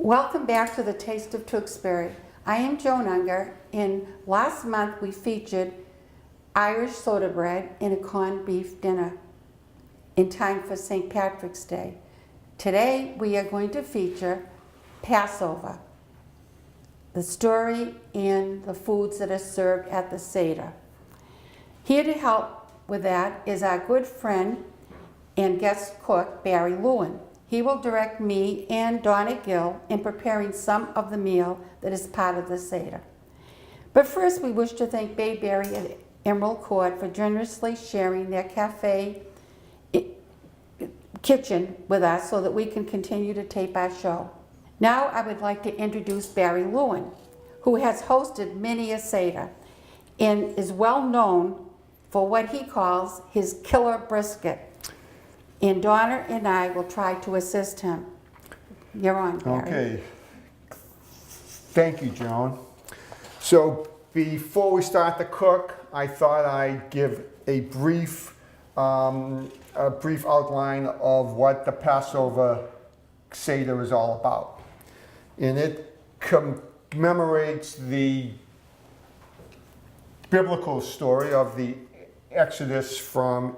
Welcome back to the Taste of Tewksbury. I am Joan Unger, and last month we featured Irish soda bread and a corned beef dinner in time for St. Patrick's Day. Today we are going to feature Passover, the story and the foods that are served at the Seder. Here to help with that is our good friend and guest cook, Barry Lewin. He will direct me and Donna Gill in preparing some of the meal that is part of the Seder. But first, we wish to thank Bayberry and Emerald Court for generously sharing their cafe kitchen with us so that we can continue to tape our show. Now I would like to introduce Barry Lewin, who has hosted many a Seder and is well known for what he calls his killer brisket. And Donna and I will try to assist him. You're on, Barry. Okay. Thank you, Joan. So before we start to cook, I thought I'd give a brief outline of what the Passover Seder is all about. And it commemorates the biblical story of the Exodus from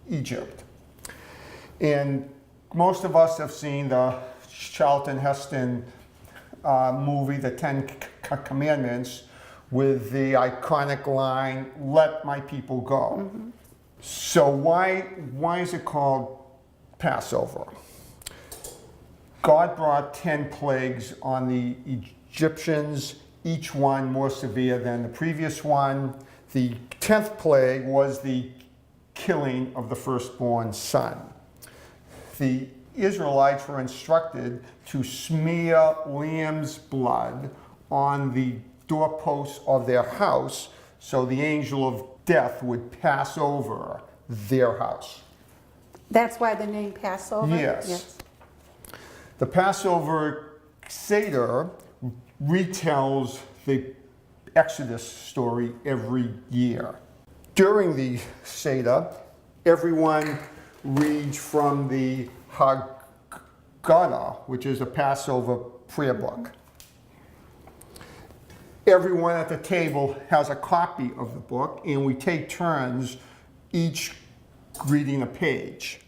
Egypt. And most of us have seen the Charlton Heston movie, The Ten Commandments, with the iconic line, "Let my people go." Mm-hmm. So why is it called Passover? God brought 10 plagues on the Egyptians, each one more severe than the previous one. The 10th plague was the killing of the firstborn son. The Israelites were instructed to smear lamb's blood on the doorposts of their house so the angel of death would pass over their house. That's why the name Passover? Yes. The Passover Seder retells the Exodus story every year. During the Seder, everyone reads from the Haggadah, which is a Passover prayer book. Everyone at the table has a copy of the book, and we take turns each reading a page.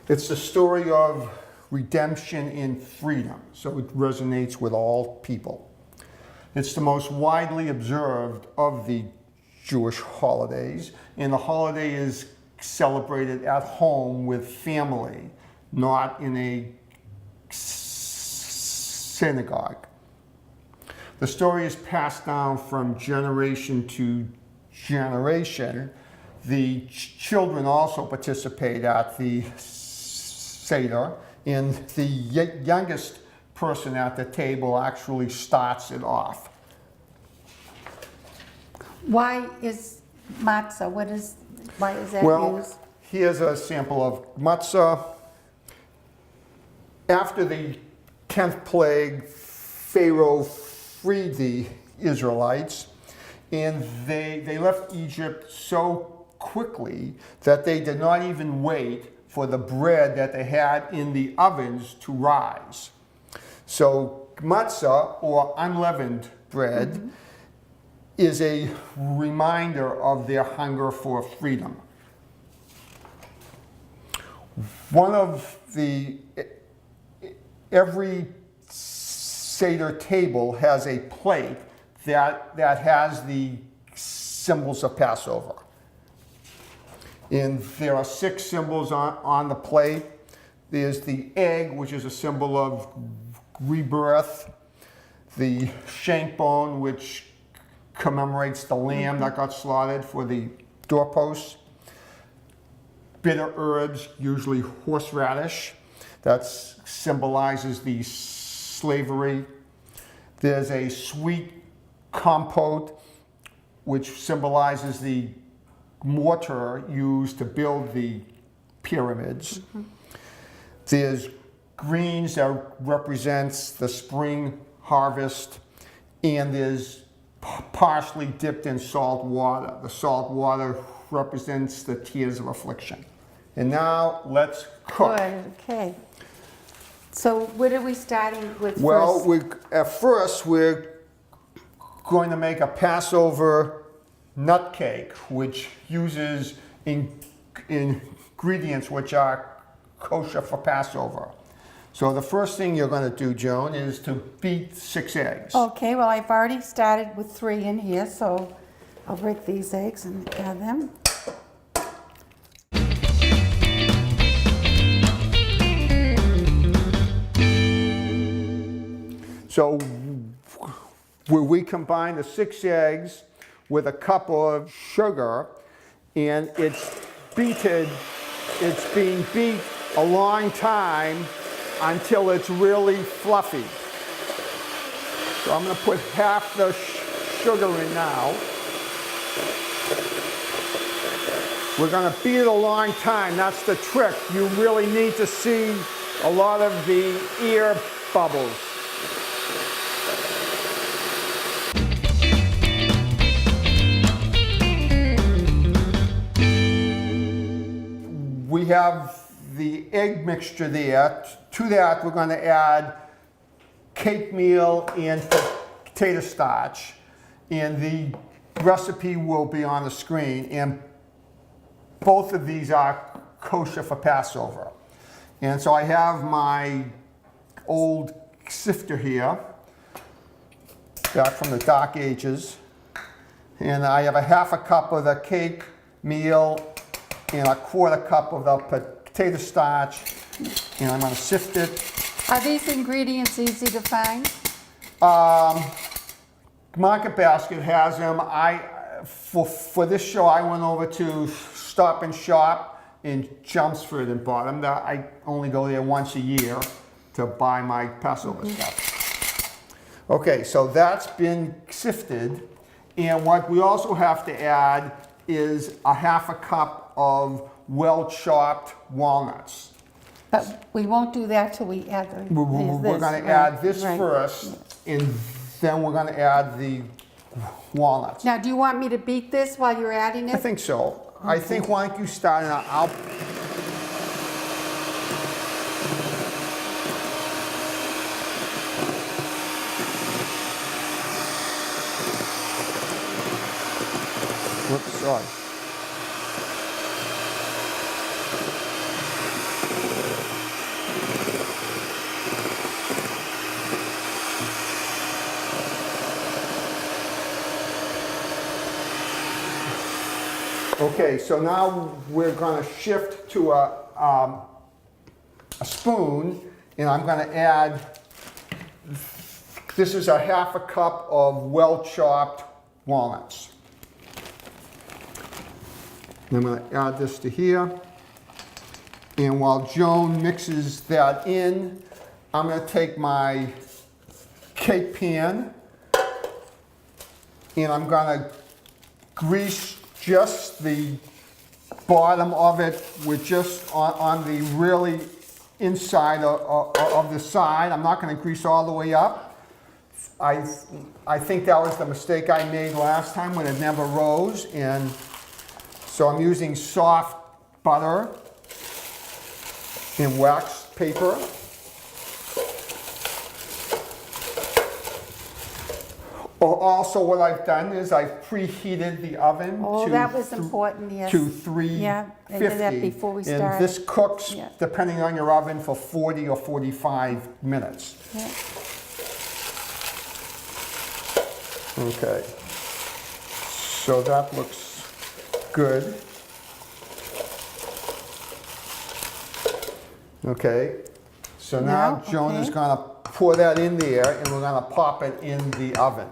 It's the story of redemption and freedom, so it resonates with all people. It's the most widely observed of the Jewish holidays, and the holiday is celebrated at home with family, not in a synagogue. The story is passed down from generation to generation. The children also participate at the Seder, and the youngest person at the table actually starts it off. Why is matzah? Why is that used? Here's a sample of matzah. After the 10th plague, Pharaoh freed the Israelites, and they left Egypt so quickly that they did not even wait for the bread that they had in the ovens to rise. So matzah, or unleavened bread, mm-hmm. is a reminder of their hunger for freedom. Every Seder table has a plate that has the symbols of Passover. And there are 6 symbols on the plate. There's the egg, which is a symbol of rebirth. The shank bone, which commemorates the lamb that got slaughtered for the doorposts. Bitter herbs, usually horseradish, that symbolizes the slavery. There's a sweet compote, which symbolizes the mortar used to build the pyramids. Mm-hmm. There's greens that represents the spring harvest, and there's parsley dipped in salt water. The salt water represents the tears of affliction. And now let's cook. Good, okay. So what are we starting with Well, first? we're going to make a Passover nut cake, which uses ingredients which are kosher for Passover. So the first thing you're going to do, Joan, is to beat 6 eggs. Okay, well, I've already started with 3 in here, so I'll break these eggs and add them. So we combine the 6 eggs with a cup of sugar, and it's being beat a long time until it's really fluffy. So I'm going to put half the sugar in now. We're going to beat it a long time. That's the trick. You really need to see a lot of the air bubbles. We have the egg mixture there. To that, we're going to add cake meal and potato starch. And the recipe will be on the screen. And both of these are kosher for Passover. And so I have my old sifter here, back from the Dark Ages. And I have a half a cup of the cake meal and a quarter cup of the potato starch, and I'm going to sift it. Are these ingredients easy to find? Market Basket has them. For this show, I went over to Stop and Shop in Chelmsford and bought them. I only go there once a year to buy my Passover stuff. Okay, so that's been sifted, and what we also have to add is a half a cup of well-chopped walnuts. But we won't do that till we add the, We're going to add this first, and then we're going to add the walnuts. Now, do you want me to beat this while you're adding it? I think so. Okay. I think why don't you start, and I'll... Whoops, sorry. Okay, so now we're going to shift to a spoon, and I'm going to add, this is a half a cup of well-chopped walnuts. And I'm going to add this to here. And while Joan mixes that in, I'm going to take my cake pan, and I'm going to grease just the bottom of it with just on the really inside of the side. I'm not going to grease all the way up. I think that was the mistake I made last time when it never rose, and so I'm using soft butter and wax paper. Also, what I've done is I've preheated the oven that was important, yes. to 350. Yeah, I did that before we started. And this cooks, depending on your oven, for 40 or 45 minutes. Yeah. Okay, so that looks good. Okay, so now Joan is going to pour that in there, and we're going to pop it in the oven.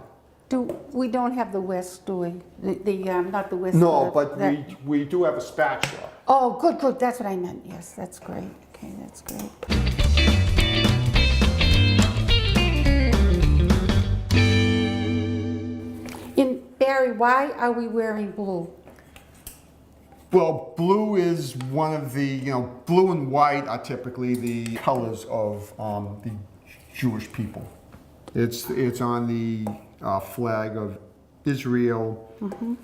We don't have the whisk, do we? Not the whisk. No, but we do have a spatula. Oh, good, good. That's what I meant. Yes, that's great. Okay, that's great. Barry, why are we wearing blue? Well, blue is one of the, blue and white are typically the colors of the Jewish people. It's on the flag of Israel. Mm-hmm.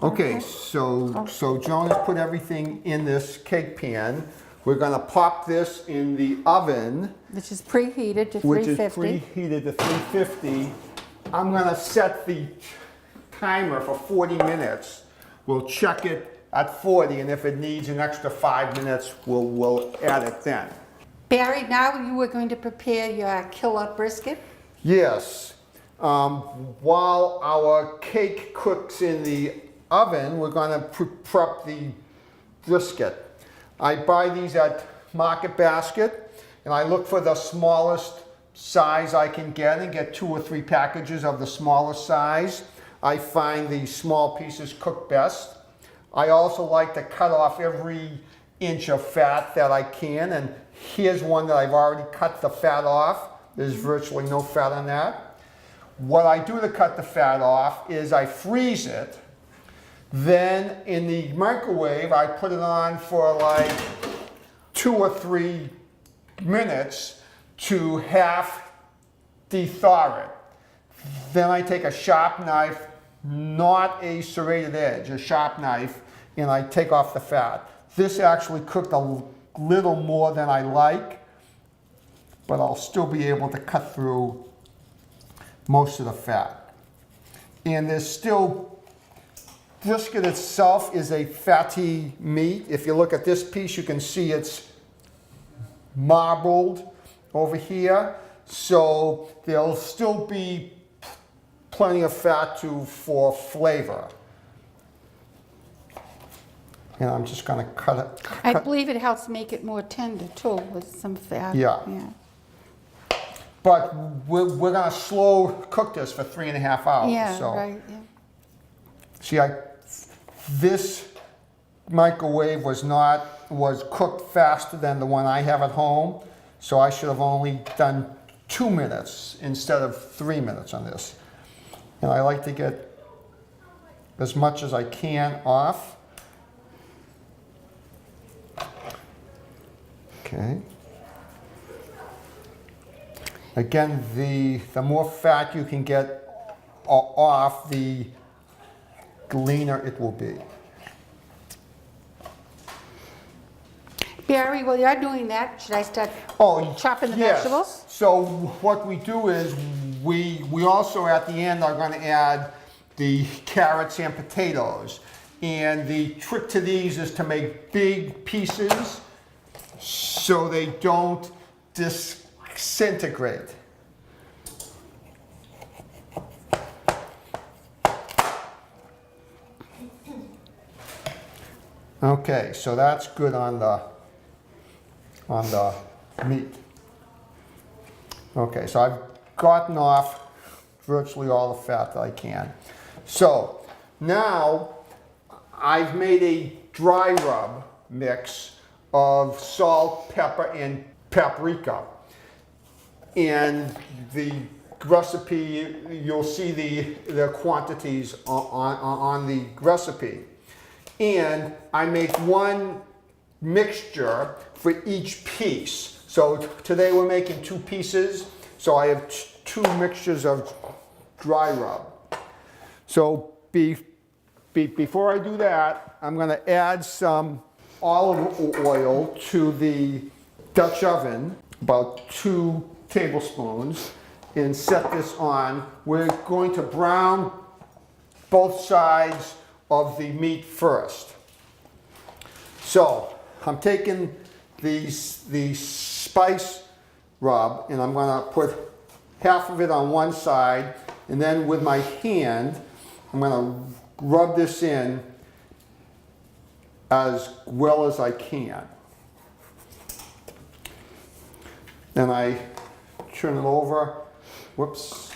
Okay, so Joan has put everything in this cake pan. We're gonna pop this in the oven, Which is preheated to which is 350. preheated to 350. I'm gonna set the timer for 40 minutes. We'll check it at 40, and if it needs an extra 5 minutes, we'll add it then. Barry, now you are going to prepare your killer brisket. Yes. While our cake cooks in the oven, we're gonna prep the brisket. I buy these at Market Basket, and I look for the smallest size I can get and get 2 or 3 packages of the smallest size. I find the small pieces cook best. I also like to cut off every inch of fat that I can, and here's one that I've already cut the fat off. There's virtually no fat on that. What I do to cut the fat off is I freeze it. Then in the microwave, I put it on for like 2 or 3 minutes to half de-thaw it. Then I take a sharp knife, not a serrated edge, a sharp knife, and I take off the fat. This actually cooked a little more than I like, but I'll still be able to cut through most of the fat. And there's still, brisket itself is a fatty meat. If you look at this piece, you can see it's marbled over here. So there'll still be plenty of fat for flavor. And I'm just gonna cut it. I believe it helps make it more tender too with some fat. Yeah. But we're gonna slow cook this for 3.5 hours. Yeah, so. right. Yeah. See, this microwave was cooked faster than the one I have at home, so I should have only done 2 minutes instead of 3 minutes on this. And I like to get as much as I can off. Okay. Again, the more fat you can get off, the leaner it will be. Barry, while you're doing that, should I start chopping the yes. vegetables? So what we do is we also at the end are going to add the carrots and potatoes. And the trick to these is to make big pieces so they don't disintegrate. Okay, so that's good on the meat. Okay, so I've gotten off virtually all the fat that I can. So now I've made a dry rub mix of salt, pepper, and paprika. And the recipe, you'll see the quantities on the recipe. And I make one mixture for each piece. So today we're making 2 pieces. So I have 2 mixtures of dry rub. So before I do that, I'm going to add some olive oil to the Dutch oven, about 2 tablespoons, and set this on. We're going to brown both sides of the meat first. So I'm taking the spice rub and I'm going to put half of it on one side, and then with my hand I'm going to rub this in as well as I can. Then I turn it over. Whoops.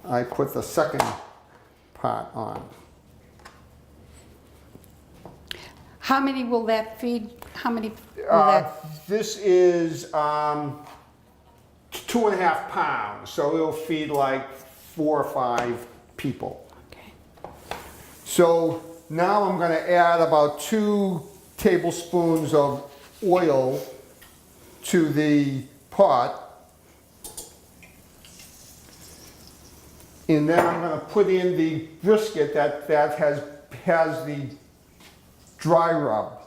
I put the second part on. How many will that feed? How many will that? This is 2.5 pounds, so it'll feed like 4 or 5 people. Okay. So now I'm going to add about 2 tablespoons of oil to the pot. And then I'm going to put in the brisket that has the dry rub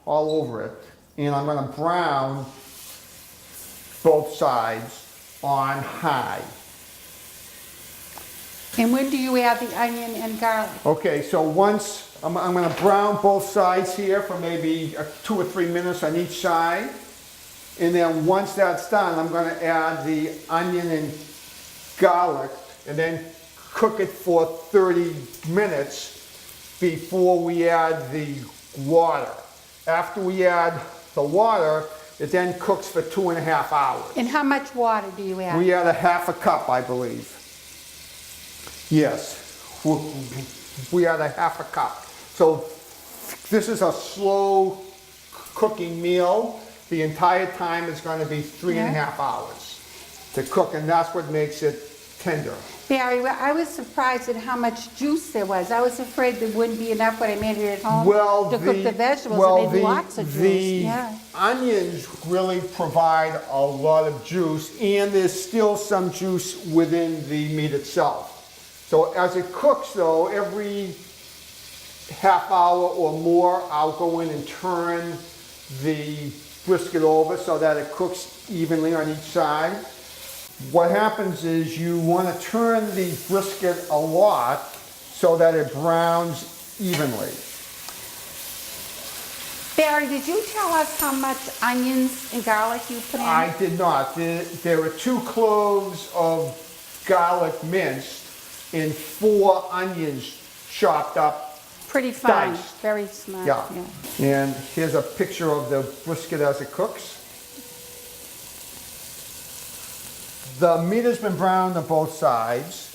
all over it. and I'm gonna brown both sides on high. And when do you add the onion and garlic? Okay, so once, I'm gonna brown both sides here for maybe 2 or 3 minutes on each side. And then once that's done, I'm gonna add the onion and garlic and then cook it for 30 minutes before we add the water. After we add the water, it then cooks for 2.5 hours. And how much water do you add? We add a half a cup, I believe. Yes, we add a half a cup. So this is a slow cooking meal. The entire time is going to be 3.5 hours to cook, and that's what makes it tender. Barry, well, I was surprised at how much juice there was. I was afraid there wouldn't be enough when I made it at home to cook the vegetables. It made lots of juice. The onions really provide a lot of juice, and there's still some juice within the meat itself. So as it cooks though, every half hour or more, I'll go in and turn the brisket over so that it cooks evenly on each side. What happens is you want to turn the brisket a lot so that it browns evenly. Barry, did you tell us how much onions and garlic you put in? I did not. There were 2 cloves of garlic minced and 4 onions chopped up. Pretty fine, diced. very smart. Yeah. And here's a picture of the brisket as it cooks. The meat has been browned on both sides.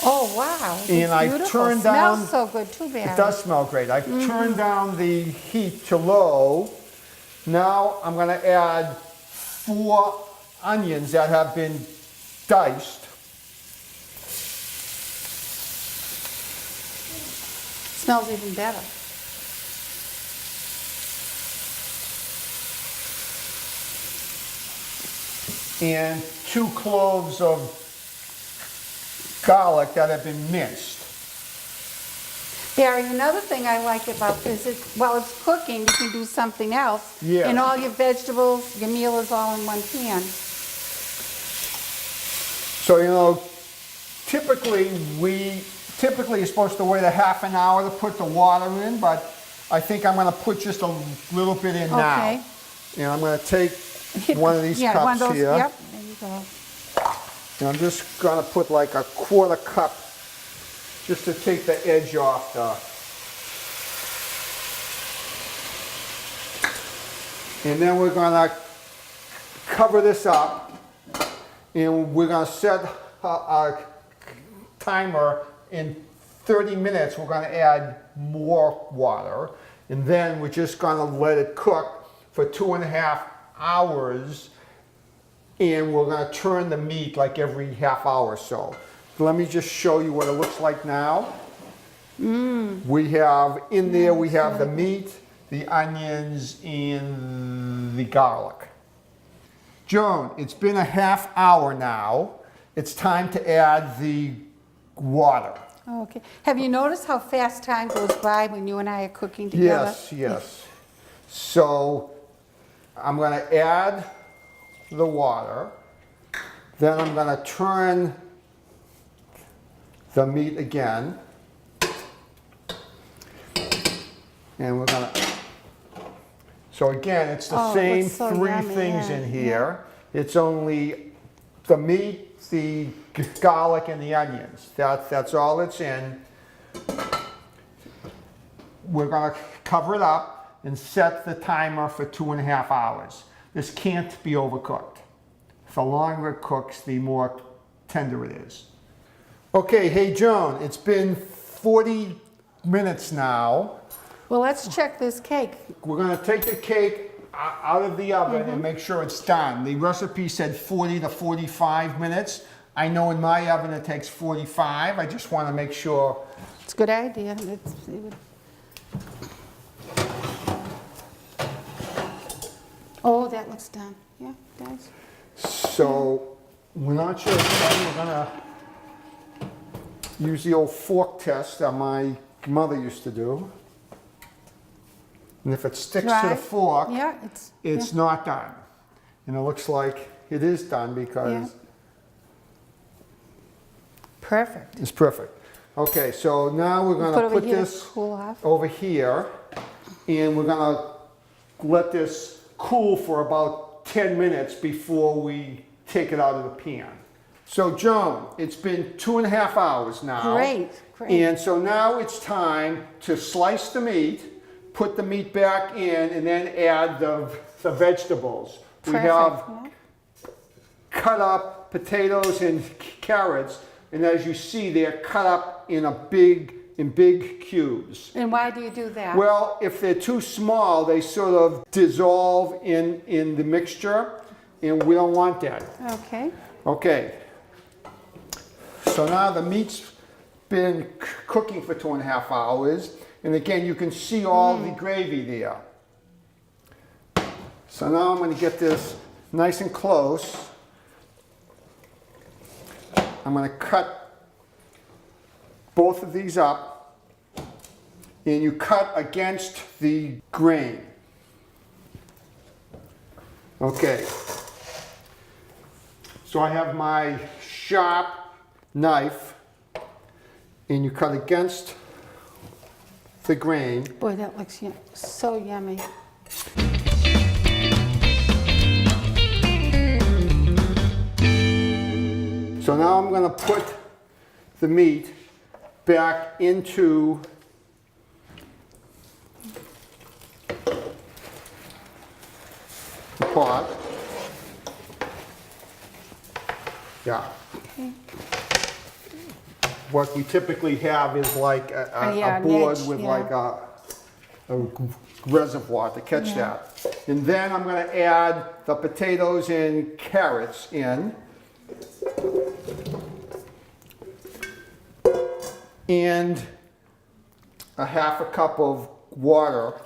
Oh wow! It's And I beautiful. turned down. Smells so good too, Barry. It does smell great. I've turned down the heat to low. Now I'm going to add 4 onions that have been diced. Smells even better. And 2 cloves of garlic that have been minced. Barry, another thing I like about this is, while it's cooking, you can do something else. Yeah. And all your vegetables, your meal is all in one pan. So, you know, typically you're supposed to wait a half an hour to put the water in, but I think I'm going to put just a little bit in now. Okay. And I'm going to take one of these cups one of those, here. Yep, there you go. And I'm just going to put like a 1/4 cup just to take the edge off and then we're going to cover this up and we're going to set a timer. In 30 minutes we're going to add more water, and then we're just going to let it cook for 2.5 hours, and we're going to turn the meat like every half hour or so. Let me just show you what it looks like now. We have in there, we have the meat, the onions, and the garlic. Joan, it's been a half hour now. It's time to add the water. Okay. Have you noticed how fast time goes by when you and I are cooking together? Yes, yes. So I'm going to add the water. Then I'm going to turn the meat again. And we're going to, so again, it's the same it's so 3 yummy, things yeah, in here. It's only the meat, the garlic, and the onions. That's all it's in. We're going to cover it up and set the timer for 2.5 hours. This can't be overcooked. The longer it cooks, the more tender it is. Okay, hey Joan, it's been 40 minutes now. Well, let's check this cake. We're going to take the cake out of the oven and make sure it's done. The recipe said 40 to 45 minutes. I know in my oven it takes 45. I just want to make sure. It's a good idea. Oh, that looks done. Yeah, it does. So we're not sure it's done. We're going to use the old fork test that my mother used to do. And if it sticks to the Dry. fork, Yeah, it's not done. And it looks like it is done because Yeah. Perfect. it's perfect. Okay, so now we're Put gonna over put here to this cool off. over here, and we're gonna let this cool for about 10 minutes before we take it out of the pan. So Joan, it's been 2.5 hours now. Great, great. And so now it's time to slice the meat, put the meat back in, and then add the vegetables. We Perfect. have Yeah. cut up potatoes and carrots, and as you see, they're cut up in big cubes. And why do you do that? Well, if they're too small, they sort of dissolve in the mixture, and we don't want that. Okay. Okay. So now the meat's been cooking for 2.5 hours, and again, you can see all the gravy there. So now I'm going to get this nice and close. I'm going to cut both of these up, and you cut against the grain. Okay. So I have my sharp knife, and you cut against the grain. Boy, that looks so yummy. So now I'm going to put the meat back into the pot. Yeah. Okay. What we typically have is like Yeah, a board niche, with yeah. like a reservoir to catch Yeah. that. And then I'm going to add the potatoes and carrots in. And a 1/2 cup of water.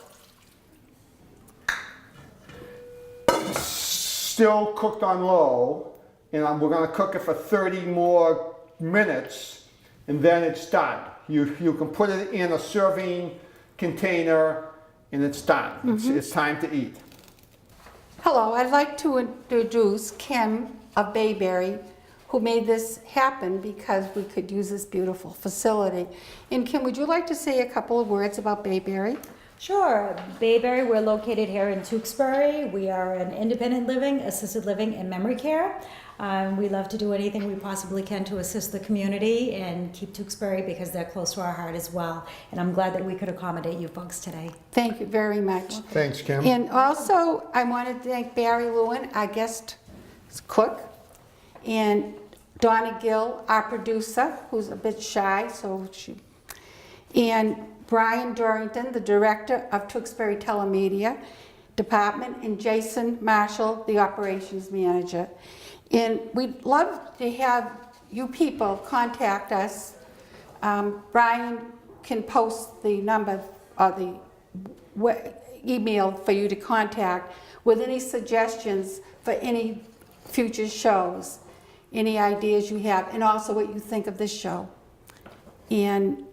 Still cooked on low, and we're going to cook it for 30 more minutes, and then it's done. You can put it in a serving container, and it's done. It's time to eat. Hello, I'd like to introduce Kim of Bayberry, who made this happen because we could use this beautiful facility. And Kim, would you like to say a couple of words about Bayberry? Sure. Bayberry, we're located here in Tewksbury. We are an independent living, assisted living, and memory care. We love to do anything we possibly can to assist the community and keep Tewksbury because they're close to our heart as well. And I'm glad that we could accommodate you folks today. Thank you very much. Thanks, Kim. And also, I want to thank Barry Lewin, our guest cook, and Donna Gill, our producer, who's a bit shy, and Brian Dorrington, the director of Tewksbury Telemedia Department, and Jason Marshall, the operations manager. And we'd love to have you people contact us. Brian can post the number or the email for you to contact with any suggestions for any future shows, any ideas you have, and also what you think of this show. And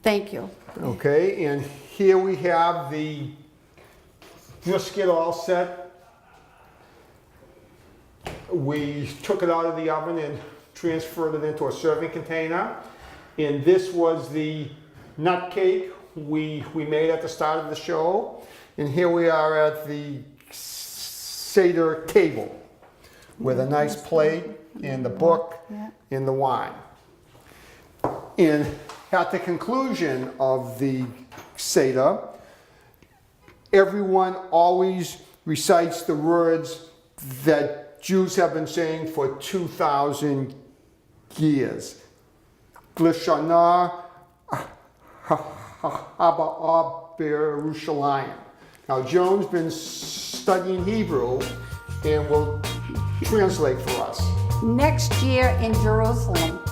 thank you. Okay, and here we have the brisket all set. We took it out of the oven and transferred it into a serving container. And this was the nut cake we made at the start of the show. And here we are at the Seder table with a nice plate and the book and the wine. And at the conclusion of the Seder, everyone always recites the words that Jews have been saying for 2,000 years. Glishana haba Yerushalayim. Now Joan's been studying Hebrew and will translate for us. Next year in Jerusalem.